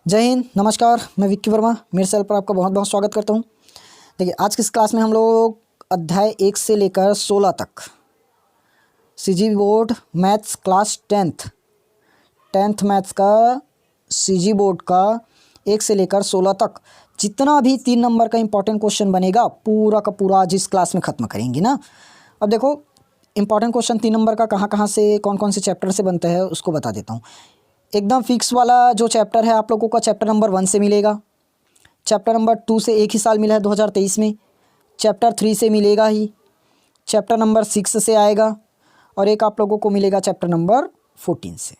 जय हिंद, नमस्कार। मैं विक्की वर्मा मेरे चैनल पर आपका बहुत बहुत स्वागत करता हूं। देखिए, आज की इस क्लास में हम लोग अध्याय 1 से लेकर 16 तक CG board maths class 10th maths का सीजी बोर्ड का 1 से लेकर 16 तक जितना भी 3 नंबर का इंपॉर्टेंट क्वेश्चन बनेगा पूरा का पूरा आज इस क्लास में ख़त्म करेंगे ना। अब देखो, इंपॉर्टेंट क्वेश्चन 3 नंबर का कहाँ कहाँ से कौन कौन से चैप्टर से बनता है उसको बता देता हूँ। एकदम फिक्स वाला जो चैप्टर है आप लोगों का चैप्टर नंबर 1 से मिलेगा। चैप्टर नंबर 2 से एक ही साल मिला है 2023 में। चैप्टर 3 से मिलेगा ही। चैप्टर नंबर 6 से आएगा और एक आप लोगों को मिलेगा चैप्टर नंबर 14 से।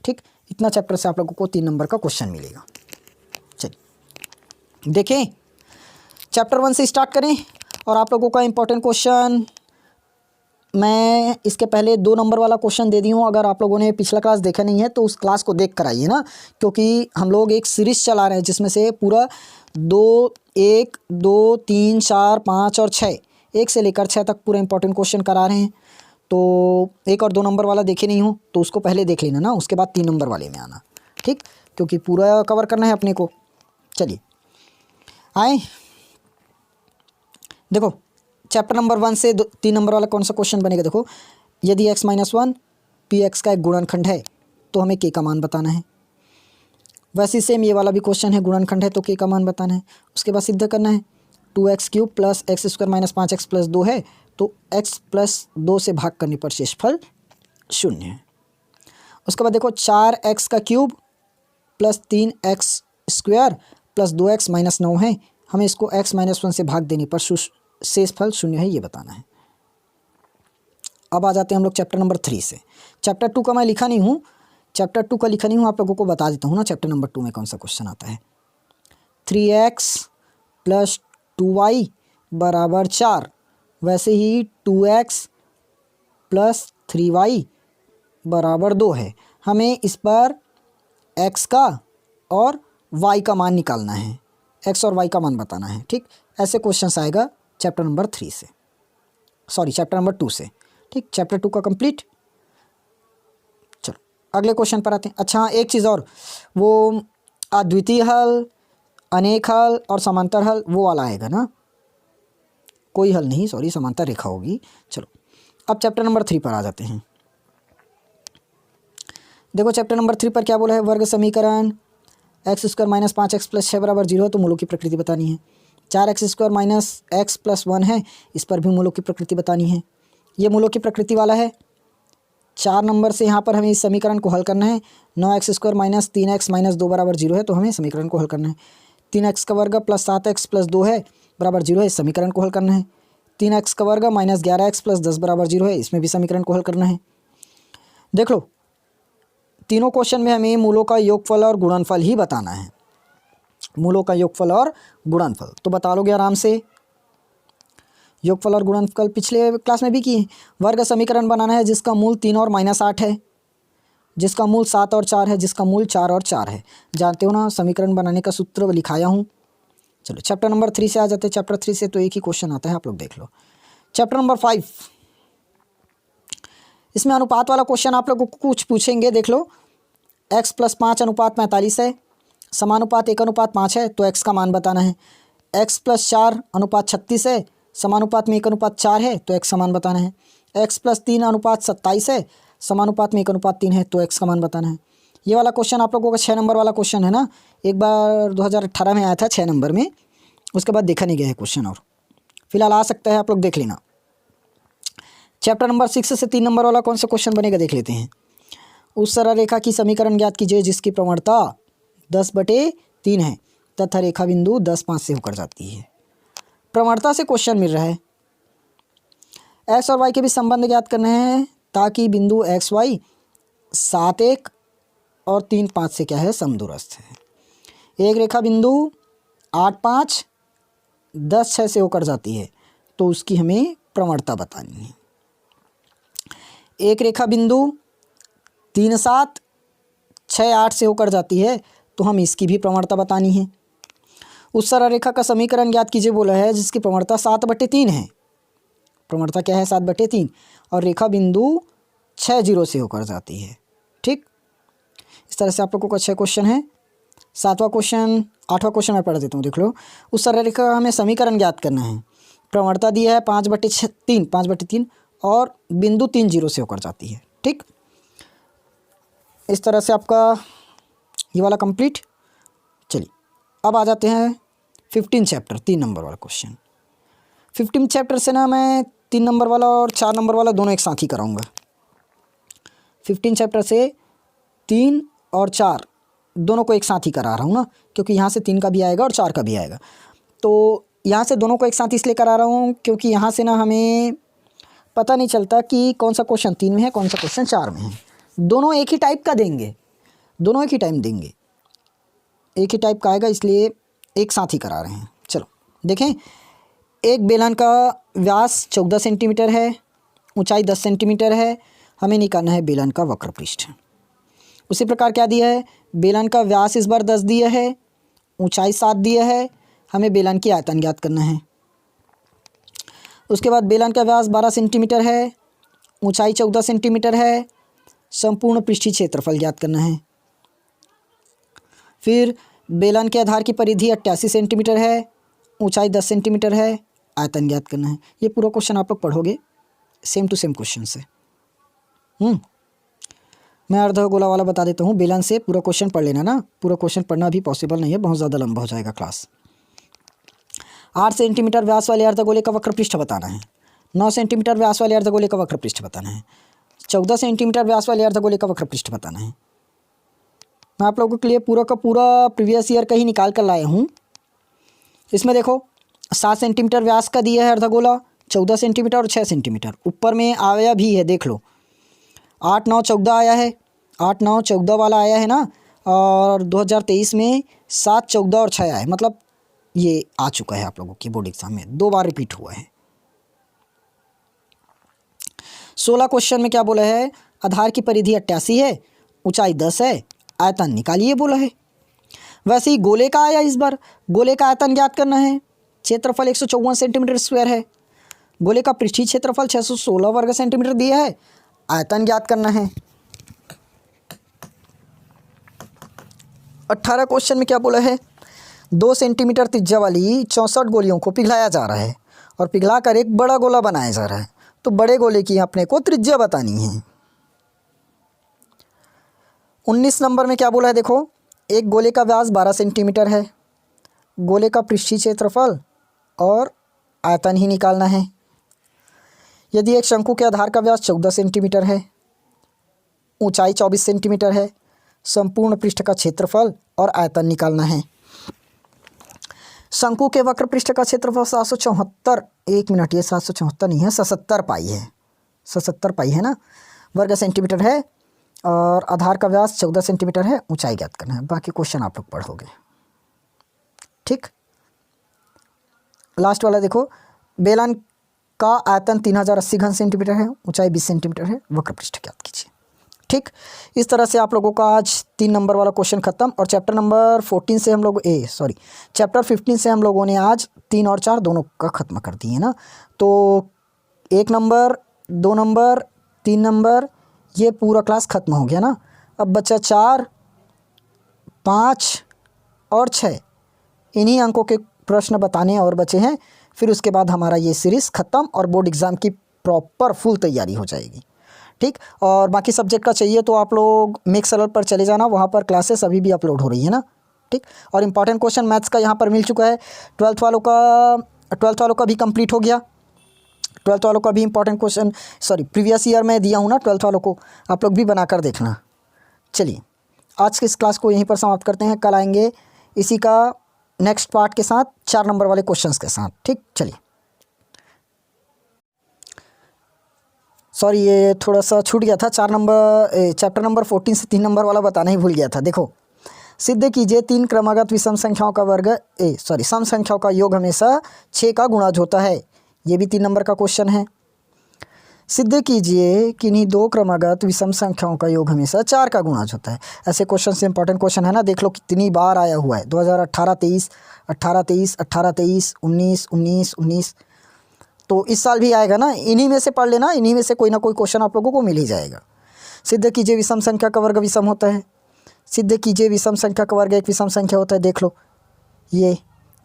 ठीक, इतना चैप्टर से आप लोगों को 3 नंबर का क्वेश्चन मिलेगा। चलिए देखें, चैप्टर 1 से स्टार्ट करें और आप लोगों का इंपॉर्टेंट क्वेश्चन मैं इसके पहले 2 नंबर वाला क्वेश्चन दे दी हूँ। अगर आप लोगों ने पिछला क्लास देखा नहीं है तो उस क्लास को देख कर आइए ना, क्योंकि हम लोग एक सीरीज़ चला रहे हैं जिसमें से पूरा 1, 2, 3, 4, 5 और 6 1 से लेकर 6 तक पूरा इंपॉर्टेंट क्वेश्चन करा रहे हैं। तो 1 और 2 नंबर वाला देखे नहीं हो तो उसको पहले देख लेना ना, उसके बाद 3 नंबर वाले में आना। ठीक, क्योंकि पूरा कवर करना है अपने को। चलिए आए, देखो चैप्टर नंबर 1 से 3 नंबर वाला कौन सा क्वेश्चन बनेगा। देखो, यदि x-1 px का एक गुणनखंड है तो हमें k का मान बताना है। वैसे ही सेम ये वाला भी क्वेश्चन है, गुणनखंड है तो k का मान बताना है। उसके बाद सिद्ध करना है 2x³ plus x² - 5x plus 2 है तो x प्लस 2 से भाग करने पर शेषफल 0 है। उसके बाद देखो 4x³ plus 3x² plus 2x - 9 है, हमें इसको x - 1 से भाग देने पर शेषफल 0 है, ये बताना है। अब आ जाते हैं हम लोग चैप्टर नंबर 3 से। चैप्टर 2 का मैं लिखा नहीं हूँ, चैप्टर 2 का लिखा नहीं हूँ, आप लोगों को बता देता हूँ ना चैप्टर नंबर 2 में कौन सा क्वेश्चन आता है। 3x प्लस 2y बराबर 4, वैसे ही 2x प्लस 3y बराबर 2 है। हमें इस पर x का और y का मान निकालना है, x और y का मान बताना है। ठीक, ऐसे क्वेश्चन आएगा चैप्टर नंबर 3 से, सॉरी चैप्टर नंबर 2 से। ठीक, चैप्टर 2 का कंप्लीट। चलो अगले क्वेश्चन पर आते हैं। अच्छा, एक चीज़ और, वो अद्वितीय हल, अनेक हल और समांतर हल वो वाला आएगा ना, कोई हल नहीं, सॉरी समांतर रेखा होगी। चलो अब चैप्टर नंबर 3 पर आ जाते हैं। देखो चैप्टर नंबर 3 पर क्या बोला है, वर्ग समीकरण x² - 5x प्लस 6 बराबर 0 है तो मूलों की प्रकृति बतानी है। 4x² - x प्लस 1 है, इस पर भी मूलों की प्रकृति बतानी है। ये मूलों की प्रकृति वाला है। 4 नंबर से यहाँ पर हमें इस समीकरण को हल करना है। 9x² - 3x - 2 बराबर 0 है तो हमें समीकरण को हल करना है। 3x का वर्ग प्लस 7x प्लस 2 है बराबर 0 है, इस समीकरण को हल करना है। 3x का वर्ग माइनस 11x प्लस 10 बराबर 0 है, इसमें भी समीकरण को हल करना है। देख लो, तीनों क्वेश्चन में हमें मूलों का योगफल और गुणनफल ही बताना है। मूलों का योगफल और गुणनफल तो बता लोगे आराम से। योगफल और गुणनफल पिछले क्लास में भी किए। वर्ग समीकरण बनाना है जिसका मूल 3 और -8 है, जिसका मूल 7 और 4 है, जिसका मूल 4 और 4 है। जानते हो ना, समीकरण बनाने का सूत्र लिखाया हूँ। चलो चैप्टर नंबर 3 से आ जाते हैं। चैप्टर 3 से तो एक ही क्वेश्चन आता है, आप लोग देख लो। चैप्टर नंबर 5, इसमें अनुपात वाला क्वेश्चन आप लोगों को कुछ पूछेंगे। देख लो, x + 5 अनुपात 45 है, समानुपात 1:5 है तो x का मान बताना है। x + 4 अनुपात 36 है, समानुपात में 1:4 है तो x का मान बताना है। x + 3 अनुपात 27 है, समानुपात में 1:3 है तो x का मान बताना है। ये वाला क्वेश्चन आप लोगों का 6 नंबर वाला क्वेश्चन है ना, एक बार 2018 में आया था 6 नंबर में, उसके बाद देखा नहीं गया है क्वेश्चन, और फिलहाल आ सकता है, आप लोग देख लेना। चैप्टर नंबर 6 से 3 नंबर वाला कौन सा क्वेश्चन बनेगा देख लेते हैं। उस सरल रेखा की समीकरण ज्ञात कीजिए जिसकी प्रवणता 10/3 है तथा रेखा बिंदु 10/5 से होकर जाती है। प्रवणता से क्वेश्चन मिल रहा है। x और y के बीच संबंध ज्ञात करने हैं ताकि बिंदु x y 7, 1 और 3, 5 से क्या है, समदूरस्थ है। एक रेखा बिंदु 8, 5, 10, 6 से होकर जाती है तो उसकी हमें प्रवणता बतानी है। एक रेखा बिंदु 3, 7, 6, 8 से होकर जाती है तो हम इसकी भी प्रवणता बतानी है। उस सरल रेखा का समीकरण ज्ञात कीजिए बोला है जिसकी प्रवणता 7/3 है। प्रवणता क्या है, 7/3, और रेखा बिंदु 6, 0 से होकर जाती है। ठीक, इस तरह से आप लोगों को 6 क्वेश्चन है। 7वां क्वेश्चन, 8वां क्वेश्चन मैं पढ़ देता हूँ, देख लो। उस सरलरेखा का हमें समीकरण ज्ञात करना है। प्रवणता दिया है 5/3 और बिंदु 3 0 से होकर जाती है। ठीक, इस तरह से आपका ये वाला कंप्लीट। चलिए अब आ जाते हैं 15 चैप्टर 3 नंबर वाला क्वेश्चन। 15 चैप्टर से ना मैं 3 नंबर वाला और 4 नंबर वाला दोनों एक साथ ही कराऊंगा। 15 चैप्टर से 3 और 4 दोनों को एक साथ ही करा रहा हूँ ना, क्योंकि यहाँ से 3 का भी आएगा और 4 का भी आएगा। तो यहाँ से दोनों को एक साथ इसलिए करा रहा हूँ क्योंकि यहाँ से ना हमें पता नहीं चलता कि कौन सा क्वेश्चन 3 में है, कौन सा क्वेश्चन 4 में है। दोनों एक ही टाइप का देंगे, दोनों एक ही टाइम देंगे, एक ही टाइप का आएगा, इसलिए एक साथ ही करा रहे हैं। चलो देखें, एक बेलन का व्यास 14 सेंटीमीटर है, ऊंचाई 10 सेंटीमीटर है। हमें निकालना है बेलन का वक्र पृष्ठ। उसी प्रकार क्या दिया है, बेलन का व्यास इस बार 10 दिया है, ऊंचाई 7 दिया है। हमें बेलन की आयतन ज्ञात करना है। उसके बाद बेलन का व्यास 12 सेंटीमीटर है, ऊंचाई 14 सेंटीमीटर है। संपूर्ण पृष्ठीय क्षेत्रफल ज्ञात करना है। फिर बेलन के आधार की परिधि 88 सेंटीमीटर है, ऊंचाई 10 सेंटीमीटर है। आयतन ज्ञात करना है। ये पूरा क्वेश्चन आप लोग पढ़ोगे सेम टू सेम क्वेश्चन से। मैं अर्धगोला वाला बता देता हूँ, बेलन से पूरा क्वेश्चन पढ़ लेना ना। पूरा क्वेश्चन पढ़ना अभी पॉसिबल नहीं है, बहुत ज़्यादा लंबा हो जाएगा क्लास। 8 सेंटीमीटर व्यास वाले अर्धगोले का वक्र पृष्ठ बताना है। 9 सेंटीमीटर व्यास वाले अर्धगोले का वक्र पृष्ठ बताना है। 14 सेंटीमीटर व्यास वाले अर्धगोले का वक्र पृष्ठ बताना है। मैं आप लोगों के लिए पूरा का पूरा प्रीवियस ईयर का ही निकाल कर लाया हूँ। इसमें देखो 7 सेंटीमीटर व्यास का दिया है अर्धगोला, 14 सेंटीमीटर और 6 सेंटीमीटर। ऊपर में आया भी है, देख लो 8 9 14 आया है, 8 9 14 वाला आया है ना। और 2023 में 7 14 और 6 आया है, मतलब ये आ चुका है आप लोगों की बोर्ड एग्जाम में, 2 बार रिपीट हुआ है। 16 क्वेश्चन में क्या बोला है, आधार की परिधि 88 है, ऊंचाई 10 है, आयतन निकालिए बोला है। वैसे ही गोले का आया इस बार, गोले का आयतन ज्ञात करना है। क्षेत्रफल 154 सेंटीमीटर स्क्वायर है। गोले का पृष्ठीय क्षेत्रफल 616 वर्ग सेंटीमीटर दिया है। आयतन ज्ञात करना है। 18 क्वेश्चन में क्या बोला है, 2 सेंटीमीटर त्रिज्या वाली 64 गोलियों को पिघलाया जा रहा है और पिघलाकर एक बड़ा गोला बनाया जा रहा है। तो बड़े गोले की अपने को त्रिज्या बतानी है। 19 नंबर में क्या बोला है, देखो एक गोले का व्यास 12 सेंटीमीटर है, गोले का पृष्ठीय क्षेत्रफल और आयतन ही निकालना है। यदि एक शंकु के आधार का व्यास 14 सेंटीमीटर है, ऊंचाई 24 सेंटीमीटर है, संपूर्ण पृष्ठ का क्षेत्रफल और आयतन निकालना है। शंकु के वक्र पृष्ठ का क्षेत्रफल 774, 1 मिनट, ये 774 नहीं है, 77 पाई है, 77 पाई है ना, वर्ग सेंटीमीटर है। और आधार का व्यास 14 सेंटीमीटर है, ऊंचाई ज्ञात करना है। बाकी क्वेश्चन आप लोग पढ़ोगे। ठीक, लास्ट वाला देखो, बेलन का आयतन 3080 घन सेंटीमीटर है, ऊंचाई 20 सेंटीमीटर है, वक्र पृष्ठ ज्ञात कीजिए। ठीक, इस तरह से आप लोगों का आज 3 नंबर वाला क्वेश्चन खत्म। और चैप्टर नंबर 14 से हम लोग चैप्टर 15 से हम लोगों ने आज 3 और 4 दोनों का ख़त्म कर दिए ना। तो 1 नंबर, 2 नंबर, 3 नंबर, ये पूरा क्लास ख़त्म हो गया ना। अब बचा 4, 5 और 6, इन्हीं अंकों के प्रश्न बताने और बचे हैं। फिर उसके बाद हमारा ये सीरीज़ ख़त्म और बोर्ड एग्ज़ाम की प्रॉपर फुल तैयारी हो जाएगी। ठीक, और बाकी सब्जेक्ट का चाहिए तो आप लोग मिक्स अलर्ट पर चले जाना, वहाँ पर क्लासेस अभी भी अपलोड हो रही है ना। ठीक, और इम्पॉर्टेंट क्वेश्चन मैथ्स का यहाँ पर मिल चुका है। 12th वालों का भी कंप्लीट हो गया। 12th वालों का भी इंपॉर्टेंट क्वेश्चन प्रीवियस ईयर में दिया हूँ ना 12th वालों को, आप लोग भी बनाकर देखना। चलिए आज की इस क्लास को यहीं पर समाप्त करते हैं। कल आएंगे इसी का नेक्स्ट पार्ट के साथ, 4 नंबर वाले क्वेश्चंस के साथ। ठीक, चलिए ये थोड़ा सा छूट गया था। चैप्टर नंबर 14 से 3 नंबर वाला बताना ही भूल गया था। देखो, सिद्ध कीजिए 3 क्रमागत विषम संख्याओं का सम संख्याओं का योग हमेशा 6 का गुणज होता है। ये भी 3 नंबर का क्वेश्चन है। सिद्ध कीजिए किन्हीं 2 क्रमागत विषम संख्याओं का योग हमेशा 4 का गुणज होता है। ऐसे क्वेश्चन से इंपॉर्टेंट क्वेश्चन है ना, देख लो कितनी बार आया हुआ है। 2018-23, 18-23, 18-23, 19-19, 19, तो इस साल भी आएगा ना। इन्हीं में से पढ़ लेना, इन्हीं में से कोई ना कोई क्वेश्चन आप लोगों को मिल ही जाएगा। सिद्ध कीजिए विषम संख्या का वर्ग विषम होता है। सिद्ध कीजिए विषम संख्या का वर्ग एक विषम संख्या होता है। देख लो ये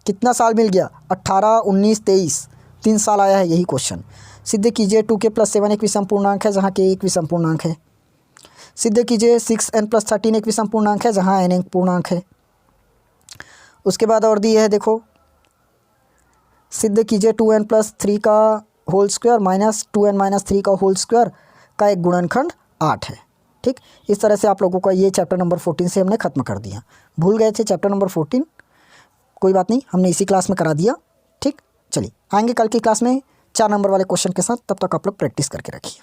कितना साल मिल गया, 18, 19, 23, 3 साल आया है यही क्वेश्चन। सिद्ध कीजिए 2k + 7 एक विषम पूर्णांक है जहाँ k एक विषम पूर्णांक है। सिद्ध कीजिए 6n + 13 एक विषम पूर्णांक है जहाँ n एक पूर्णांक है। उसके बाद और दी है देखो, सिद्ध कीजिए 2n + 3 का होल स्क्वायर माइनस 2n - 3 का होल स्क्वायर का एक गुणनखंड 8 है। ठीक, इस तरह से आप लोगों का ये चैप्टर नंबर 14 से हमने ख़त्म कर दिया। भूल गए थे चैप्टर नंबर 14, कोई बात नहीं, हमने इसी क्लास में करा दिया। ठीक, चलिए आएंगे कल की क्लास में 4 नंबर वाले क्वेश्चन के साथ, तब तक आप लोग प्रैक्टिस करके रखिए।